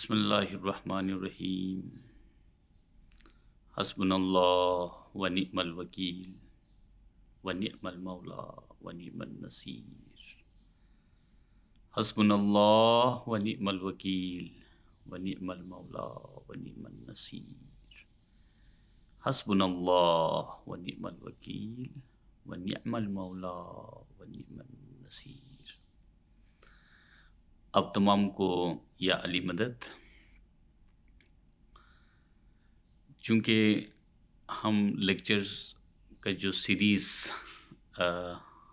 بسم اللہ الرحمن الرحیم۔ حسبنا اللہ و نعم الوکیل و نعم المولا و نعم النصیر۔ حسبنا اللہ و نعم الوکیل و نعم المولا و نعم النصیر۔ حسبنا اللہ و نعم الوکیل و نعم المولا و نعم النصیر۔ اب تمام کو یا علی مدد۔ چونکہ ہم لیکچرز کا جو سیریز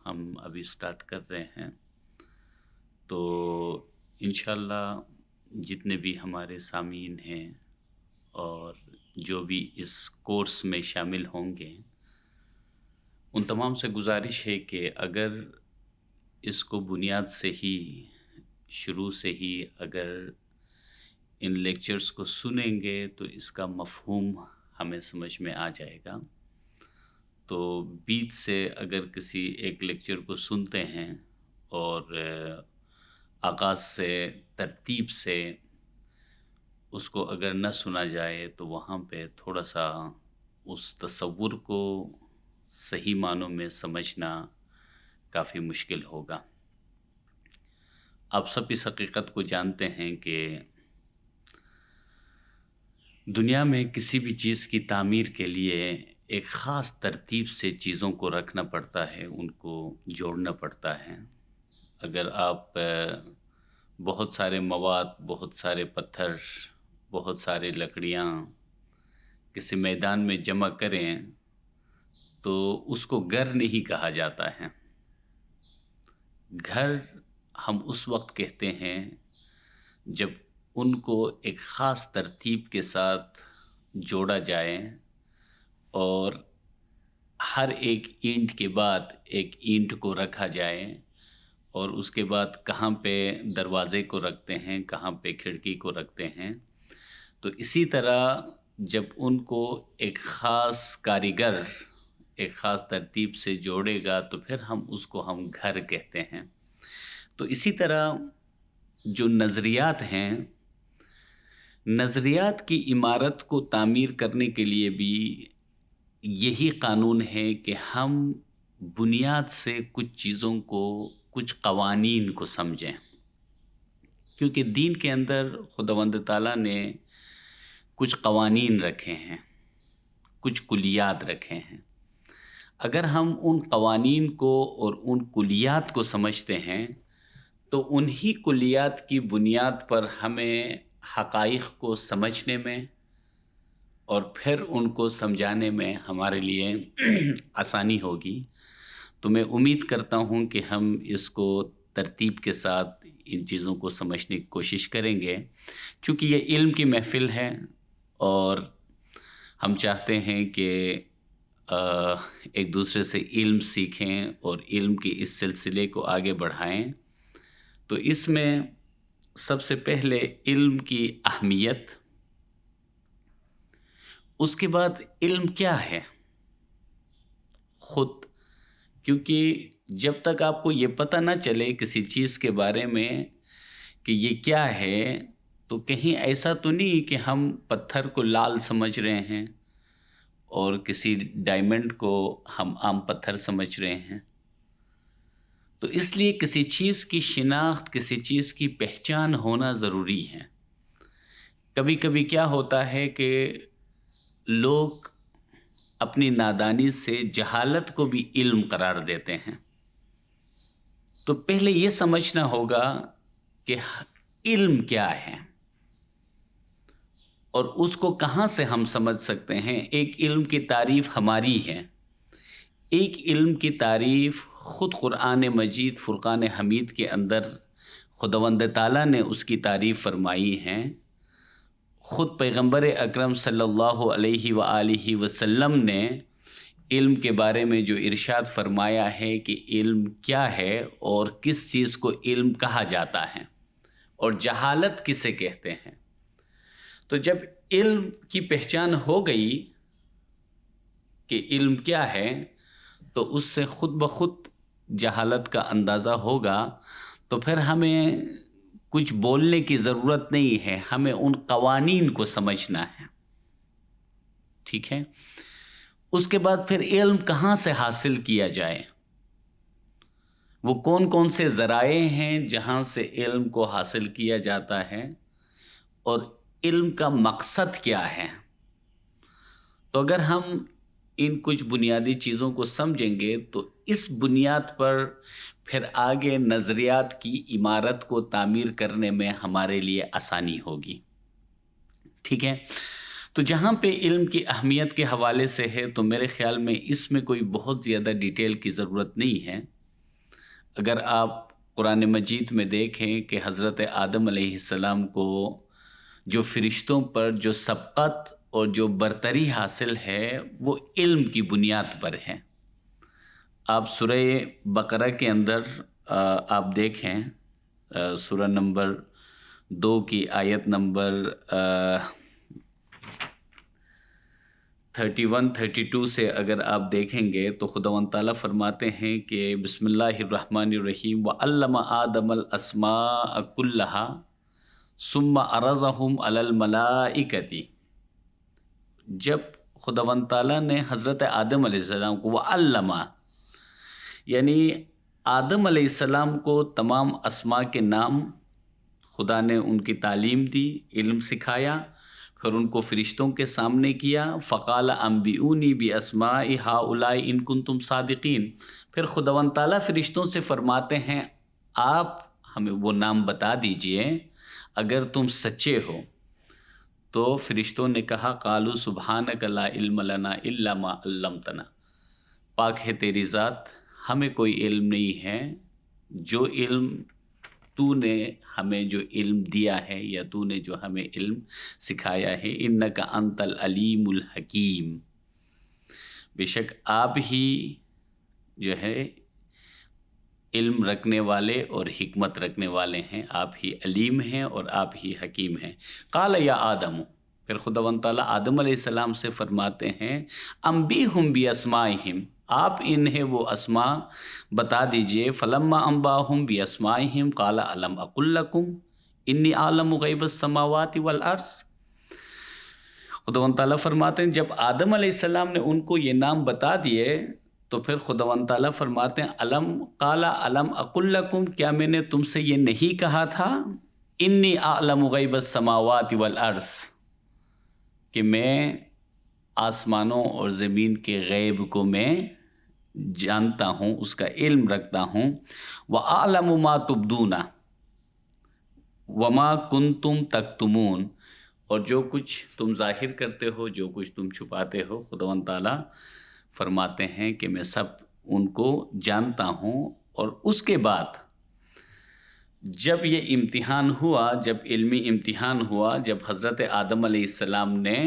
ہم ابھی سٹارٹ کر رہے ہیں، تو انشاءاللہ جتنے بھی ہمارے سامعین ہیں اور جو بھی اس کورس میں شامل ہوں گے، ان تمام سے گزارش ہے کہ اگر اس کو بنیاد سے ہی، شروع سے ہی اگر ان لیکچرز کو سنیں گے تو اس کا مفہوم ہمیں سمجھ میں آ جائے گا۔ تو بیچ سے اگر کسی ایک لیکچر کو سنتے ہیں اور آغاز سے ترتیب سے اس کو اگر نہ سنا جائے تو وہاں پہ تھوڑا سا اس تصور کو صحیح معنوں میں سمجھنا کافی مشکل ہوگا۔ آپ سب اس حقیقت کو جانتے ہیں کہ دنیا میں کسی بھی چیز کی تعمیر کے لیے ایک خاص ترتیب سے چیزوں کو رکھنا پڑتا ہے، ان کو جوڑنا پڑتا ہے۔ اگر آپ بہت سارے مواد، بہت سارے پتھر، بہت سارے لکڑیاں کسی میدان میں جمع کریں تو اس کو گھر نہیں کہا جاتا ہے۔ گھر ہم اس وقت کہتے ہیں جب ان کو ایک خاص ترتیب کے ساتھ جوڑا جائے اور ہر ایک اینٹ کے بعد ایک اینٹ کو رکھا جائے، اور اس کے بعد کہاں پہ دروازے کو رکھتے ہیں، کہاں پہ کھڑکی کو رکھتے ہیں۔ تو اسی طرح جب ان کو ایک خاص کاریگر ایک خاص ترتیب سے جوڑے گا تو پھر اس کو ہم گھر کہتے ہیں۔ تو اسی طرح جو نظریات ہیں، نظریات کی عمارت کو تعمیر کرنے کے لیے بھی یہی قانون ہے کہ ہم بنیاد سے کچھ چیزوں کو، کچھ قوانین کو سمجھیں، کیونکہ دین کے اندر خداوند تعالیٰ نے کچھ قوانین رکھے ہیں، کچھ کلیات رکھے ہیں۔ اگر ہم ان قوانین کو اور ان کلیات کو سمجھتے ہیں تو انہی کلیات کی بنیاد پر ہمیں حقائق کو سمجھنے میں اور پھر ان کو سمجھانے میں ہمارے لیے آسانی ہوگی۔ تو میں امید کرتا ہوں کہ ہم اس کو ترتیب کے ساتھ ان چیزوں کو سمجھنے کی کوشش کریں گے، چونکہ یہ علم کی محفل ہے اور ہم چاہتے ہیں کہ ایک دوسرے سے علم سیکھیں اور علم کے اس سلسلے کو آگے بڑھائیں۔ تو اس میں سب سے پہلے علم کی اہمیت، اس کے بعد علم کیا ہے خود، کیونکہ جب تک آپ کو یہ پتہ نہ چلے کسی چیز کے بارے میں کہ یہ کیا ہے، تو کہیں ایسا تو نہیں کہ ہم پتھر کو لال سمجھ رہے ہیں اور کسی ڈائمنڈ کو ہم عام پتھر سمجھ رہے ہیں۔ تو اس لیے کسی چیز کی شناخت، کسی چیز کی پہچان ہونا ضروری ہے۔ کبھی کبھی کیا ہوتا ہے کہ لوگ اپنی نادانی سے جہالت کو بھی علم قرار دیتے ہیں۔ تو پہلے یہ سمجھنا ہوگا کہ علم کیا ہے اور اس کو کہاں سے ہم سمجھ سکتے ہیں۔ ایک علم کی تعریف ہماری ہے، ایک علم کی تعریف خود قرآن مجید فرقان حمید کے اندر خداوند تعالیٰ نے اس کی تعریف فرمائی ہے۔ خود پیغمبر اکرم صلی اللہ علیہ وآلہ وسلم نے علم کے بارے میں جو ارشاد فرمایا ہے کہ علم کیا ہے اور کس چیز کو علم کہا جاتا ہے اور جہالت کسے کہتے ہیں۔ تو جب علم کی پہچان ہو گئی کہ علم کیا ہے، تو اس سے خود بخود جہالت کا اندازہ ہوگا۔ تو پھر ہمیں کچھ بولنے کی ضرورت نہیں ہے، ہمیں ان قوانین کو سمجھنا ہے، ٹھیک ہے؟ اس کے بعد پھر علم کہاں سے حاصل کیا جائے، وہ کون کون سے ذرائع ہیں جہاں سے علم کو حاصل کیا جاتا ہے، اور علم کا مقصد کیا ہے۔ تو اگر ہم ان کچھ بنیادی چیزوں کو سمجھیں گے تو اس بنیاد پر پھر آگے نظریات کی عمارت کو تعمیر کرنے میں ہمارے لیے آسانی ہوگی، ٹھیک ہے؟ تو جہاں پہ علم کی اہمیت کے حوالے سے ہے تو میرے خیال میں اس میں کوئی بہت زیادہ ڈیٹیل کی ضرورت نہیں ہے۔ اگر آپ قرآن مجید میں دیکھیں کہ حضرت آدم علیہ السلام کو جو فرشتوں پر جو سبقت اور جو برتری حاصل ہے وہ علم کی بنیاد پر ہے۔ آپ سورہ بقرہ کے اندر آپ دیکھیں سورہ نمبر 2 کی آیت نمبر 31-32 سے اگر آپ دیکھیں گے تو خداوند تعالیٰ فرماتے ہیں کہ بسم اللہ الرحمن الرحیم وَعَلَّمَ آدَمَ الْأَسْمَاءَ كُلَّهَا ثُمَّ عَرَضَهُمْ عَلَى الْمَلَائِكَةِ، جب خداوند تعالیٰ نے حضرت آدم علیہ السلام کو وَعَلَّمَ، یعنی آدم علیہ السلام کو تمام اسماء کے نام خدا نے ان کی تعلیم دی، علم سکھایا، پھر ان کو فرشتوں کے سامنے کیا، فقال انبئونی باسماء ہؤلاء ان کنتم صادقین، پھر خداوند تعالیٰ فرشتوں سے فرماتے ہیں آپ ہمیں وہ نام بتا دیجئے اگر تم سچے ہو۔ تو فرشتوں نے کہا قالوا سبحانک لا علم لنا الا ما علمتنا، پاک ہے تیری ذات، ہمیں کوئی علم نہیں ہے، جو علم تو نے ہمیں جو علم دیا ہے یا تو نے جو ہمیں علم سکھایا ہے، انک انت العلیم الحکیم، بے شک آپ ہی جو ہے علم رکھنے والے اور حکمت رکھنے والے ہیں، آپ ہی علیم ہیں اور آپ ہی حکیم ہیں۔ قال یا آدم، پھر خداوند تعالیٰ آدم علیہ السلام سے فرماتے ہیں انبئہم باسمائہم، آپ انہیں وہ اسماء بتا دیجئے۔ فلما انباہم باسمائہم قال الم اقل لکم انی اعلم غیب السماوات والارض، خداوند تعالیٰ فرماتے ہیں جب آدم علیہ السلام نے ان کو یہ نام بتا دیے تو پھر خداوند تعالیٰ فرماتے ہیں قال الم اقل لکم، کیا میں نے تم سے یہ نہیں کہا تھا انی اعلم غیب السماوات والارض، کہ میں آسمانوں اور زمین کے غیب کو میں جانتا ہوں، اس کا علم رکھتا ہوں، وَأَعْلَمُ مَا تُبْدُونَ وَمَا كُنْتُمْ تَكْتُمُونَ، اور جو کچھ تم ظاہر کرتے ہو، جو کچھ تم چھپاتے ہو، خداوند تعالیٰ فرماتے ہیں کہ میں سب ان کو جانتا ہوں۔ اور اس کے بعد جب یہ امتحان ہوا، جب علمی امتحان ہوا، جب حضرت آدم علیہ السلام نے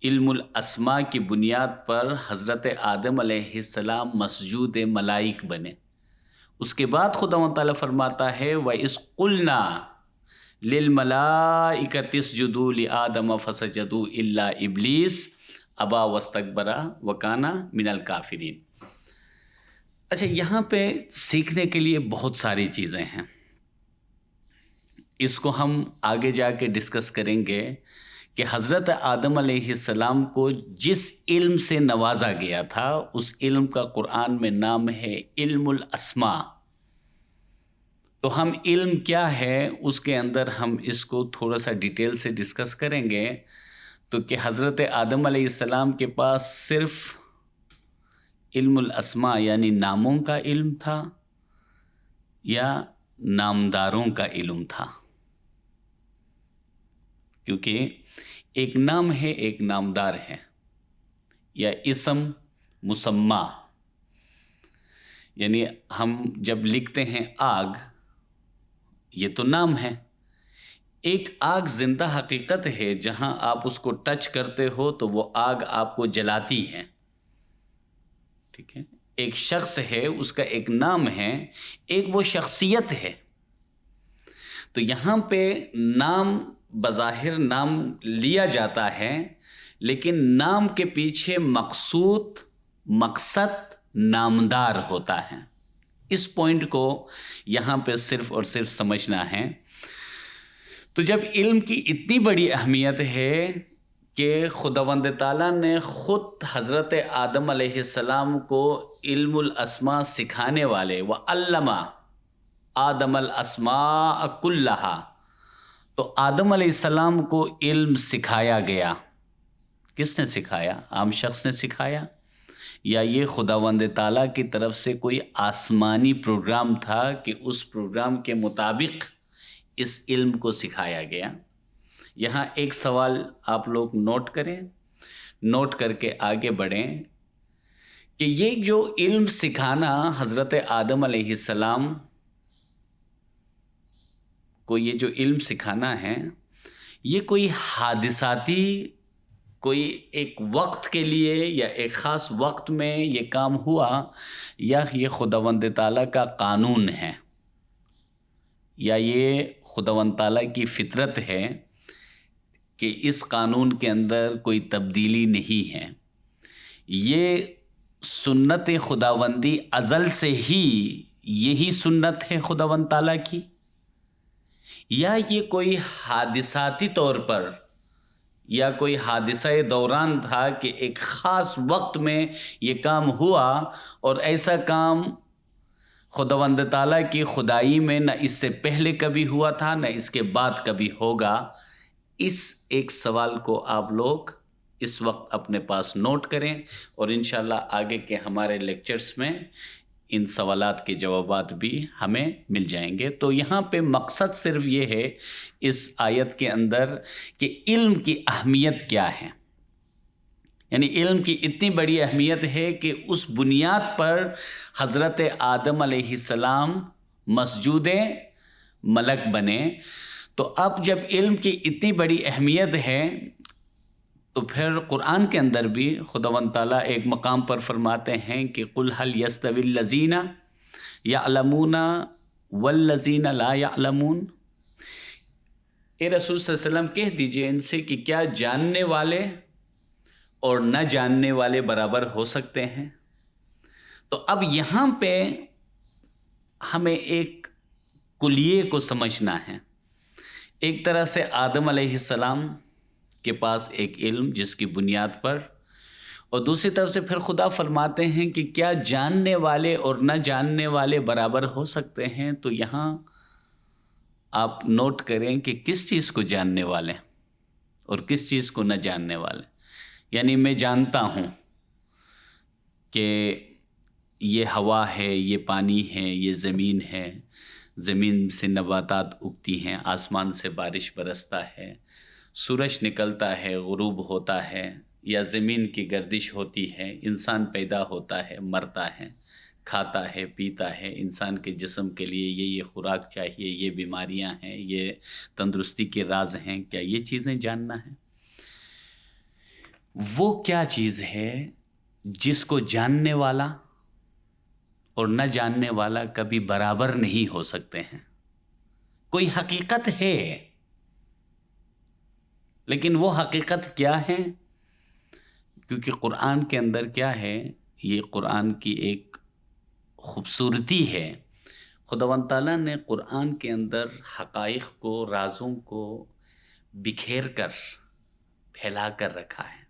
علم الاسماء کی بنیاد پر حضرت آدم علیہ السلام مسجود ملائک بنے، اس کے بعد خداوند تعالیٰ فرماتا ہے وَإِذْ قُلْنَا لِلْمَلَائِكَةِ اسْجُدُوا لِآدَمَ فَسَجَدُوا إِلَّا إِبْلِيسَ أَبَى وَاسْتَكْبَرَ وَكَانَ مِنَ الْكَافِرِينَ۔ اچھا، یہاں پہ سیکھنے کے لیے بہت ساری چیزیں ہیں، اس کو ہم آگے جا کے ڈسکس کریں گے کہ حضرت آدم علیہ السلام کو جس علم سے نوازا گیا تھا اس علم کا قرآن میں نام ہے علم الاسماء۔ تو ہم علم کیا ہے اس کے اندر ہم اس کو تھوڑا سا ڈیٹیل سے ڈسکس کریں گے، تو کہ حضرت آدم علیہ السلام کے پاس صرف علم الاسماء یعنی ناموں کا علم تھا یا نامداروں کا علم تھا، کیونکہ ایک نام ہے ایک نامدار ہے، یا اسم مسمى، یعنی ہم جب لکھتے ہیں آگ، یہ تو نام ہے، ایک آگ زندہ حقیقت ہے، جہاں آپ اس کو ٹچ کرتے ہو تو وہ آگ آپ کو جلاتی ہے، ٹھیک ہے؟ ایک شخص ہے، اس کا ایک نام ہے، ایک وہ شخصیت ہے۔ تو یہاں پہ نام بظاہر نام لیا جاتا ہے، لیکن نام کے پیچھے مقصد نامدار ہوتا ہے۔ اس پوائنٹ کو یہاں پہ صرف اور صرف سمجھنا ہے تو جب علم کی اتنی بڑی اہمیت ہے کہ خداوند تعالیٰ نے خود حضرت آدم علیہ السلام کو علم الاسماء سکھانے والے وَعَلَّمَ آدم الاسماء کلہا، تو آدم علیہ السلام کو علم سکھایا گیا۔ کس نے سکھایا؟ عام شخص نے سکھایا یا یہ خداوند تعالیٰ کی طرف سے کوئی آسمانی پروگرام تھا کہ اس پروگرام کے مطابق اس علم کو سکھایا گیا؟ یہاں ایک سوال آپ لوگ نوٹ کریں، نوٹ کر کے آگے بڑھیں کہ یہ جو علم سکھانا حضرت آدم علیہ السلام کو، یہ جو علم سکھانا ہے، یہ کوئی حادثاتی، کوئی ایک وقت کے لیے یا ایک خاص وقت میں یہ کام ہوا، یا یہ خداوند تعالیٰ کا قانون ہے، یا یہ خداوند تعالیٰ کی فطرت ہے کہ اس قانون کے اندر کوئی تبدیلی نہیں ہے؟ یہ سنت خداوندی ازل سے ہی یہی سنت ہے خداوند تعالیٰ کی، یا یہ کوئی حادثاتی طور پر یا کوئی حادثہ دوران تھا کہ ایک خاص وقت میں یہ کام ہوا، اور ایسا کام خداوند تعالیٰ کی خدائی میں نہ اس سے پہلے کبھی ہوا تھا نہ اس کے بعد کبھی ہوگا؟ اس ایک سوال کو آپ لوگ اس وقت اپنے پاس نوٹ کریں، اور انشاءاللہ آگے کے ہمارے لیکچرز میں ان سوالات کے جوابات بھی ہمیں مل جائیں گے۔ تو یہاں پہ مقصد صرف یہ ہے اس آیت کے اندر کہ علم کی اہمیت کیا ہے، یعنی علم کی اتنی بڑی اہمیت ہے کہ اس بنیاد پر حضرت آدم علیہ السلام مسجود ملک بنے۔ تو اب جب علم کی اتنی بڑی اہمیت ہے تو پھر قرآن کے اندر بھی خداوند تعالیٰ ایک مقام پر فرماتے ہیں کہ قُلْ هَلْ يَسْتَوِي الَّذِينَ يَعْلَمُونَ وَالَّذِينَ لَا يَعْلَمُونَ، اے رسول صلی اللہ علیہ وسلم کہہ دیجئے ان سے کہ کیا جاننے والے اور نہ جاننے والے برابر ہو سکتے ہیں؟ تو اب یہاں پہ ہمیں ایک کلیے کو سمجھنا ہے۔ ایک طرح سے آدم علیہ السلام کے پاس ایک علم جس کی بنیاد پر، اور دوسری طرف سے پھر خدا فرماتے ہیں کہ کیا جاننے والے اور نہ جاننے والے برابر ہو سکتے ہیں؟ تو یہاں آپ نوٹ کریں کہ کس چیز کو جاننے والے اور کس چیز کو نہ جاننے والے۔ یعنی میں جانتا ہوں کہ یہ ہوا ہے، یہ پانی ہے، یہ زمین ہے، زمین سے نباتات اگتی ہیں، آسمان سے بارش برستا ہے، سورج نکلتا ہے، غروب ہوتا ہے، یا زمین کی گردش ہوتی ہے، انسان پیدا ہوتا ہے، مرتا ہے، کھاتا ہے، پیتا ہے، انسان کے جسم کے لیے یہ خوراک چاہیے، یہ بیماریاں ہیں، یہ تندرستی کے راز ہیں۔ کیا یہ چیزیں جاننا ہے؟ وہ کیا چیز ہے جس کو جاننے والا اور نہ جاننے والا کبھی برابر نہیں ہو سکتے ہیں؟ کوئی حقیقت ہے، لیکن وہ حقیقت کیا ہے؟ کیونکہ قرآن کے اندر کیا ہے، یہ قرآن کی ایک خوبصورتی ہے۔ خداوند تعالیٰ نے قرآن کے اندر حقائق کو، رازوں کو بکھیر کر پھیلا کر رکھا ہے،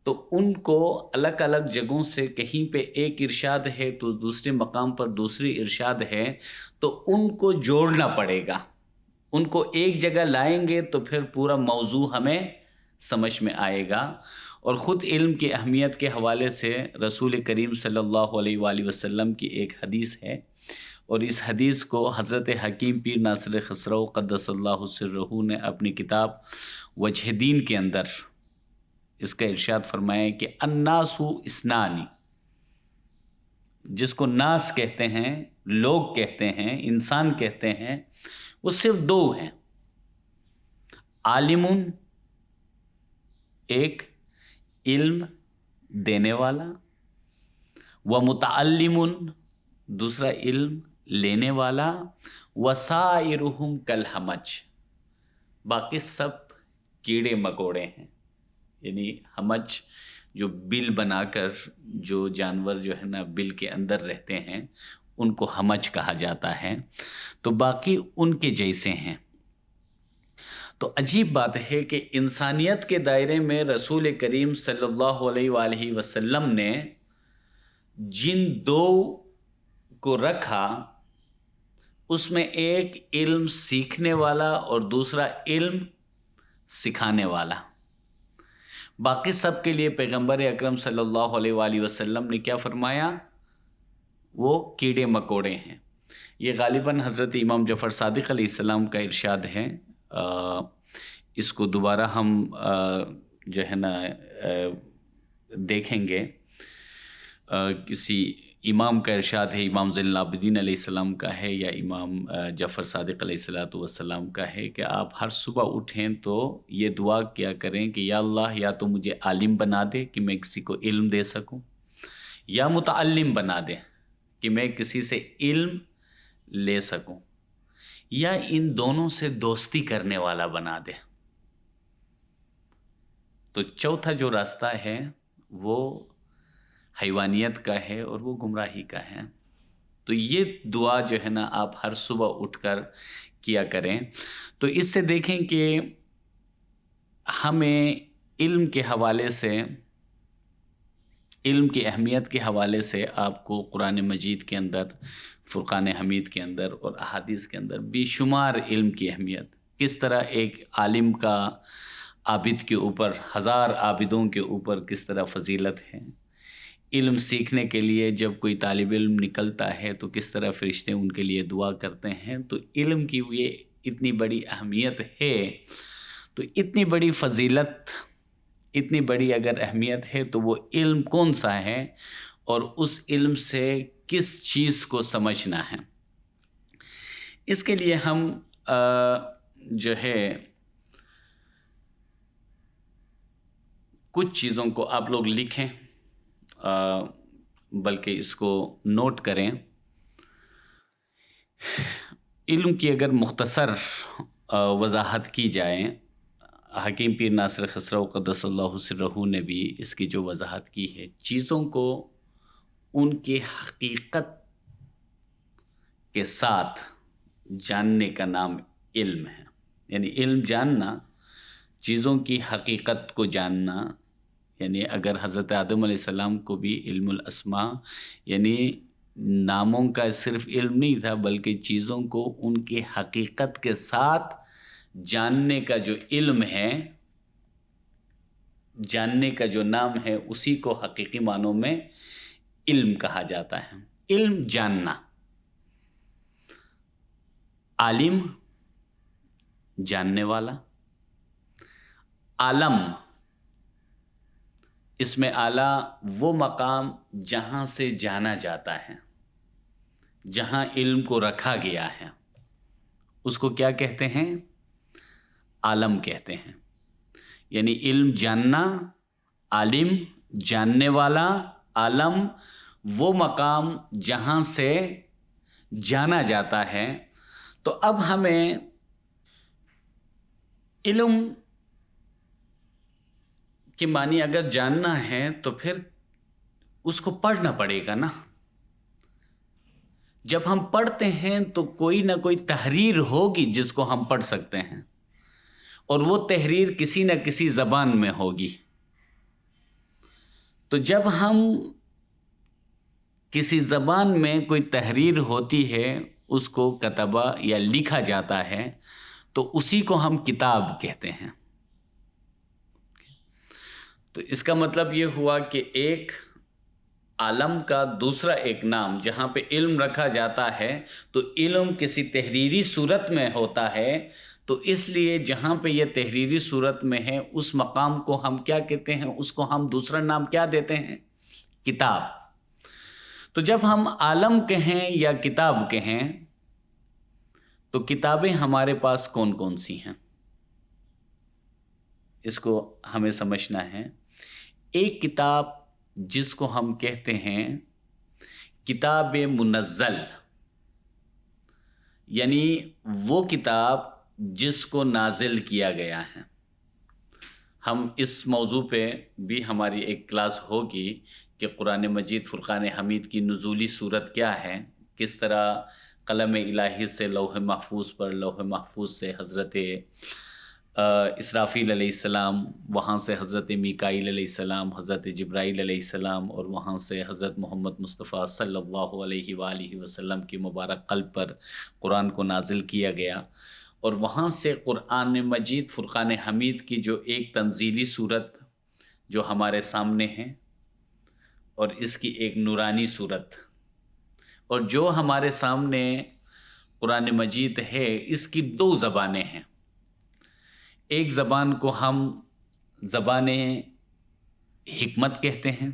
تو ان کو الگ الگ جگہوں سے کہیں پہ ایک ارشاد ہے تو دوسرے مقام پر دوسری ارشاد ہے، تو ان کو جوڑنا پڑے گا۔ ان کو ایک جگہ لائیں گے تو پھر پورا موضوع ہمیں سمجھ میں آئے گا۔ اور خود علم کی اہمیت کے حوالے سے رسول کریم صلی اللہ علیہ وآلہ وسلم کی ایک حدیث ہے، اور اس حدیث کو حضرت حکیم پیر ناصر خسرو قدس اللہ سرہ نے اپنی کتاب وجہ دین کے اندر اس کا ارشاد فرمایا کہ الناس اثنان، جس کو ناس کہتے ہیں، لوگ کہتے ہیں، انسان کہتے ہیں، وہ صرف دو ہیں۔ عالم، ایک علم دینے والا، و متعلم، دوسرا علم لینے والا، وسائرہم کالہمج، باقی سب کیڑے مکوڑے ہیں۔ یعنی ہمج جو بل بنا کر جو جانور جو ہے نا بل کے اندر رہتے ہیں ان کو ہمج کہا جاتا ہے، تو باقی ان کے جیسے ہیں۔ تو عجیب بات ہے کہ انسانیت کے دائرے میں رسول کریم صلی اللہ علیہ وآلہ وسلم نے جن دو کو رکھا، اس میں ایک علم سیکھنے والا اور دوسرا علم سکھانے والا۔ باقی سب کے لیے پیغمبر اکرم صلی اللہ علیہ وآلہ وسلم نے کیا فرمایا؟ وہ کیڑے مکوڑے ہیں۔ یہ غالباً حضرت امام جعفر صادق علیہ السلام کا ارشاد ہے۔ اس کو دوبارہ ہم جو ہے نا دیکھیں گے، کسی امام کا ارشاد ہے، امام زین العابدین علیہ السلام کا ہے یا امام جعفر صادق علیہ السلام کا ہے کہ آپ ہر صبح اٹھیں تو یہ دعا کیا کریں کہ یا اللہ، یا تو مجھے عالم بنا دے کہ میں کسی کو علم دے سکوں، یا متعلم بنا دے کہ میں کسی سے علم لے سکوں، یا ان دونوں سے دوستی کرنے والا بنا دے۔ تو چوتھا جو راستہ ہے وہ حیوانیت کا ہے اور وہ گمراہی کا ہے۔ تو یہ دعا جو ہے نا آپ ہر صبح اٹھ کر کیا کریں۔ تو اس سے دیکھیں کہ ہمیں علم کے حوالے سے، علم کی اہمیت کے حوالے سے آپ کو قرآن مجید کے اندر، فرقان حمید کے اندر اور احادیث کے اندر بے شمار علم کی اہمیت، کس طرح ایک عالم کا عابد کے اوپر، ہزار عابدوں کے اوپر کس طرح فضیلت ہے۔ علم سیکھنے کے لیے جب کوئی طالب علم نکلتا ہے تو کس طرح فرشتے ان کے لیے دعا کرتے ہیں۔ تو علم کی یہ اتنی بڑی اہمیت ہے، تو اتنی بڑی فضیلت، اتنی بڑی اگر اہمیت ہے تو وہ علم کون سا ہے اور اس علم سے کس چیز کو سمجھنا ہے۔ اس کے لیے ہم جو ہے کچھ چیزوں کو آپ لوگ لکھیں، بلکہ اس کو نوٹ کریں۔ علم کی اگر مختصر وضاحت کی جائے، حکیم پیر ناصر خسرو قدس اللہ سرہ نے بھی اس کی جو وضاحت کی ہے، چیزوں کو ان کی حقیقت کے ساتھ جاننے کا نام علم ہے۔ یعنی علم جاننا، چیزوں کی حقیقت کو جاننا، یعنی اگر حضرت آدم علیہ السلام کو بھی علم الاسماء، یعنی ناموں کا صرف علم نہیں تھا بلکہ چیزوں کو ان کی حقیقت کے ساتھ جاننے کا جو علم ہے، جاننے کا جو نام ہے، اسی کو حقیقی معنوں میں علم کہا جاتا ہے۔ علم جاننا، عالم جاننے والا، عالم اس میں اعلیٰ وہ مقام جہاں سے جانا جاتا ہے، جہاں علم کو رکھا گیا ہے، اس کو کیا کہتے ہیں؟ عالم کہتے ہیں۔ یعنی علم جاننا، عالم جاننے والا، عالم وہ مقام جہاں سے جانا جاتا ہے۔ تو اب ہمیں علم کے معنی اگر جاننا ہے تو پھر اس کو پڑھنا پڑے گا نا۔ جب ہم پڑھتے ہیں تو کوئی نہ کوئی تحریر ہوگی جس کو ہم پڑھ سکتے ہیں، اور وہ تحریر کسی نہ کسی زبان میں ہوگی۔ تو جب ہم کسی زبان میں کوئی تحریر ہوتی ہے، اس کو کتبہ یا لکھا جاتا ہے، تو اسی کو ہم کتاب کہتے ہیں۔ تو اس کا مطلب یہ ہوا کہ ایک عالم کا دوسرا ایک نام، جہاں پہ علم رکھا جاتا ہے تو علم کسی تحریری صورت میں ہوتا ہے، تو اس لیے جہاں پہ یہ تحریری صورت میں ہے اس مقام کو ہم کیا کہتے ہیں؟ اس کو ہم دوسرا نام کیا دیتے ہیں؟ کتاب۔ تو جب ہم عالم کہیں یا کتاب کہیں تو کتابیں ہمارے پاس کون کون سی ہیں؟ اس کو ہمیں سمجھنا ہے۔ ایک کتاب جس کو ہم کہتے ہیں کتاب منزل، یعنی وہ کتاب جس کو نازل کیا گیا ہے۔ ہم اس موضوع پہ بھی ہماری ایک کلاس ہوگی کہ قرآن مجید فرقان حمید کی نزولی صورت کیا ہے، کس طرح قلم الہی سے لوح محفوظ پر، لوح محفوظ سے حضرت اسرافیل علیہ السلام، وہاں سے حضرت میکائیل علیہ السلام، حضرت جبرائیل علیہ السلام، اور وہاں سے حضرت محمد مصطفیٰ صلی اللہ علیہ وآلہ وسلم کی مبارک قلب پر قرآن کو نازل کیا گیا، اور وہاں سے قرآن مجید فرقان حمید کی جو ایک تنزیلی صورت جو ہمارے سامنے ہے، اور اس کی ایک نورانی صورت، اور جو ہمارے سامنے قرآن مجید ہے اس کی دو زبانیں ہیں۔ ایک زبان کو ہم زبان حکمت کہتے ہیں،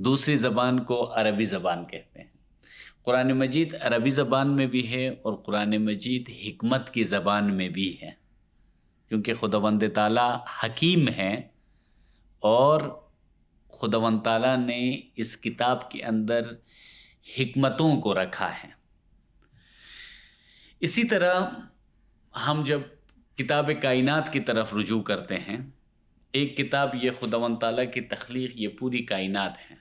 دوسری زبان کو عربی زبان کہتے ہیں۔ قرآن مجید عربی زبان میں بھی ہے اور قرآن مجید حکمت کی زبان میں بھی ہے، کیونکہ خداوند تعالیٰ حکیم ہے، اور خداوند تعالیٰ نے اس کتاب کے اندر حکمتوں کو رکھا ہے۔ اسی طرح ہم جب کتاب کائنات کی طرف رجوع کرتے ہیں، ایک کتاب یہ خداوند تعالیٰ کی تخلیق، یہ پوری کائنات ہے۔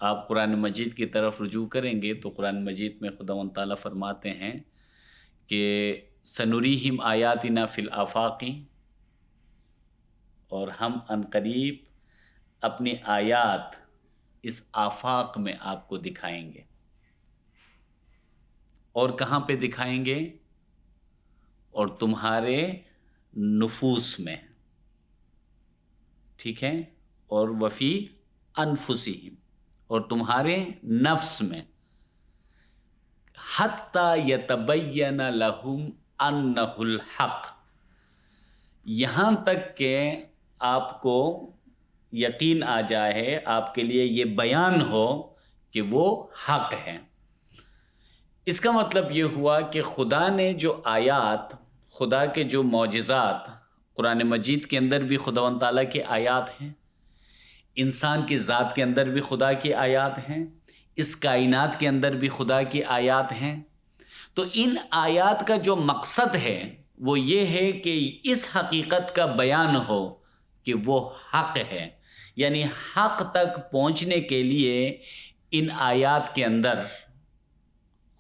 آپ قرآن مجید کی طرف رجوع کریں گے تو قرآن مجید میں خداوند تعالیٰ فرماتے ہیں کہ سنریہم آیاتنا فی الآفاق، اور ہم عنقریب اپنی آیات اس آفاق میں آپ کو دکھائیں گے۔ اور کہاں پہ دکھائیں گے؟ اور تمہارے نفوس میں، ٹھیک ہے، اور وفی انفسہم، اور تمہارے نفس میں، حتی یتبین لہم انہ الحق، یہاں تک کہ آپ کو یقین آ جائے، آپ کے لیے یہ بیان ہو کہ وہ حق ہے۔ اس کا مطلب یہ ہوا کہ خدا نے جو آیات، خدا کے جو معجزات، قرآن مجید کے اندر بھی خداوند تعالیٰ کی آیات ہیں، انسان کی ذات کے اندر بھی خدا کی آیات ہیں، اس کائنات کے اندر بھی خدا کی آیات ہیں۔ تو ان آیات کا جو مقصد ہے وہ یہ ہے کہ اس حقیقت کا بیان ہو کہ وہ حق ہے، یعنی حق تک پہنچنے کے لیے ان آیات کے اندر،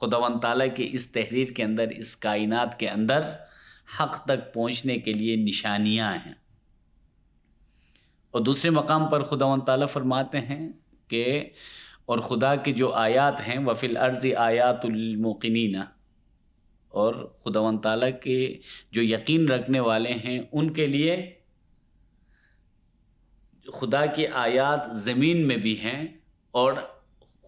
خداوند تعالیٰ کی اس تحریر کے اندر، اس کائنات کے اندر حق تک پہنچنے کے لیے نشانیاں ہیں۔ اور دوسرے مقام پر خداوند تعالیٰ فرماتے ہیں کہ اور خدا کی جو آیات ہیں وَفِي الْأَرْضِ آیَاتُ لِلْمُوقِنِينَ، اور خداوند تعالیٰ کے جو یقین رکھنے والے ہیں ان کے لیے خدا کی آیات زمین میں بھی ہیں، اور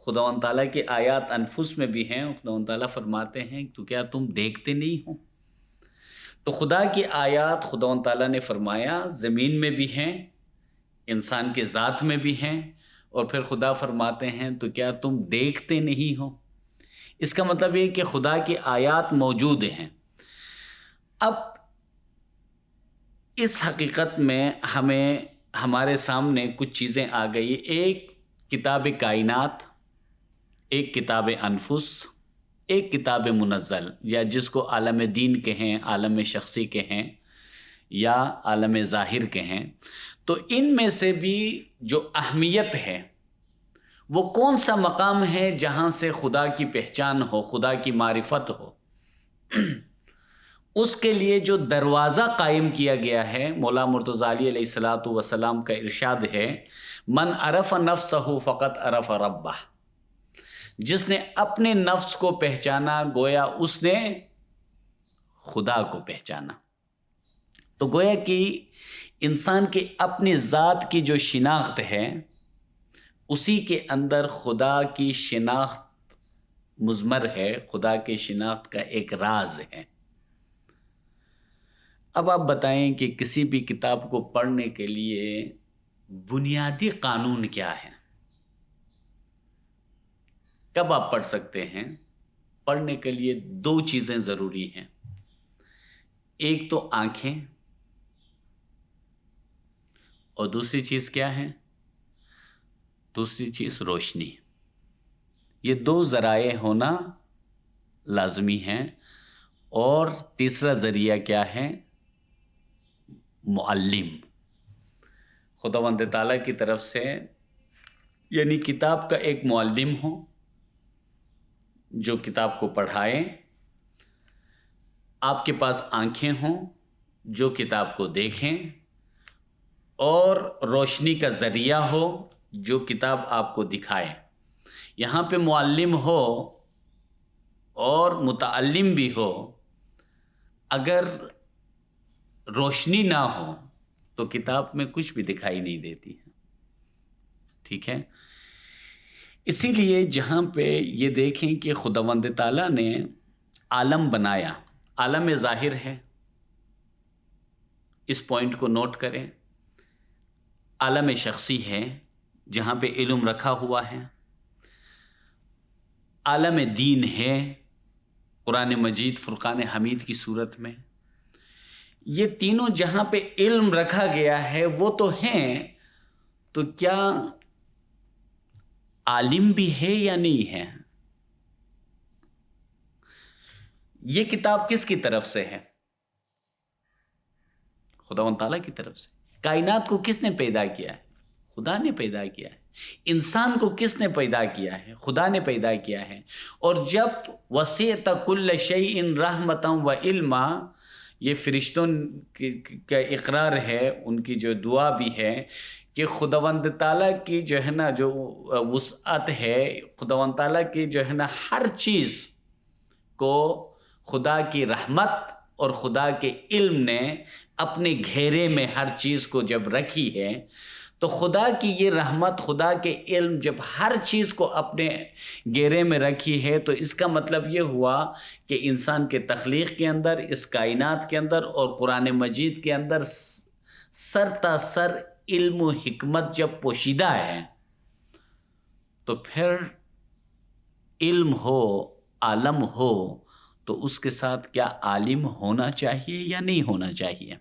خداوند تعالیٰ کی آیات انفس میں بھی ہیں۔ خداوند تعالیٰ فرماتے ہیں تو کیا تم دیکھتے نہیں ہو؟ تو خدا کی آیات خداوند تعالیٰ نے فرمایا زمین میں بھی ہیں، انسان کے ذات میں بھی ہیں، اور پھر خدا فرماتے ہیں تو کیا تم دیکھتے نہیں ہو؟ اس کا مطلب یہ کہ خدا کی آیات موجود ہیں۔ اب اس حقیقت میں ہمارے سامنے کچھ چیزیں آ گئی، ایک کتاب کائنات، ایک کتاب انفس، ایک کتاب منزل، یا جس کو عالم دین کہیں، عالم شخصی کہیں، یا عالم ظاہر کہیں۔ تو ان میں سے بھی جو اہمیت ہے وہ کون سا مقام ہے جہاں سے خدا کی پہچان ہو، خدا کی معرفت ہو، اس کے لیے جو دروازہ قائم کیا گیا ہے، مولا مرتضیٰ علیہ الصلوۃ والسلام کا ارشاد ہے، من عرف نفسہ فقط عرف ربہ، جس نے اپنے نفس کو پہچانا گویا اس نے خدا کو پہچانا۔ تو گویا کہ انسان کی اپنی ذات کی جو شناخت ہے، اسی کے اندر خدا کی شناخت مضمر ہے، خدا کی شناخت کا ایک راز ہے۔ اب آپ بتائیں کہ کسی بھی کتاب کو پڑھنے کے لیے بنیادی قانون کیا ہے؟ کب آپ پڑھ سکتے ہیں؟ پڑھنے کے لیے دو چیزیں ضروری ہیں، ایک تو آنکھیں، اور دوسری چیز کیا ہے؟ دوسری چیز روشنی۔ یہ دو ذرائع ہونا لازمی ہیں، اور تیسرا ذریعہ کیا ہے؟ معلم، خداوند تعالیٰ کی طرف سے، یعنی کتاب کا ایک معلم ہو جو کتاب کو پڑھائے۔ آپ کے پاس آنکھیں ہوں جو کتاب کو دیکھیں اور روشنی کا ذریعہ ہو جو کتاب آپ کو دکھائے. یہاں پہ معلم ہو اور متعلم بھی ہو، اگر روشنی نہ ہو تو کتاب میں کچھ بھی دکھائی نہیں دیتی ہے. ٹھیک ہے، اسی لیے جہاں پہ یہ دیکھیں کہ خداوند تعالیٰ نے عالم بنایا، عالم ظاہر ہے، اس پوائنٹ کو نوٹ کریں. عالم شخصی ہے جہاں پہ علم رکھا ہوا ہے، عالم دین ہے قرآن مجید فرقان حمید کی صورت میں. یہ تینوں جہاں پہ علم رکھا گیا ہے وہ تو ہیں، تو کیا عالم بھی ہے یا نہیں ہے؟ یہ کتاب کس کی طرف سے ہے؟ خداوند تعالیٰ کی طرف سے. کائنات کو کس نے پیدا کیا ہے؟ خدا نے پیدا کیا ہے. انسان کو کس نے پیدا کیا ہے؟ خدا نے پیدا کیا ہے. اور جب وسعت کل شیء رحمتا و علما، یہ فرشتوں کا اقرار ہے، ان کی جو دعا بھی ہے کہ خداوند تعالیٰ کی جو ہے نا جو وسعت ہے، خداوند تعالیٰ کی جو ہے نا ہر چیز کو خدا کی رحمت اور خدا کے علم نے اپنے گھیرے میں ہر چیز کو جب رکھی ہے، تو خدا کی یہ رحمت، خدا کے علم جب ہر چیز کو اپنے گھیرے میں رکھی ہے، تو اس کا مطلب یہ ہوا کہ انسان کے تخلیق کے اندر، اس کائنات کے اندر اور قرآن مجید کے اندر سر تا سر علم و حکمت جب پوشیدہ ہے، تو پھر علم ہو، عالم ہو، تو اس کے ساتھ کیا عالم ہونا چاہیے یا نہیں ہونا چاہیے؟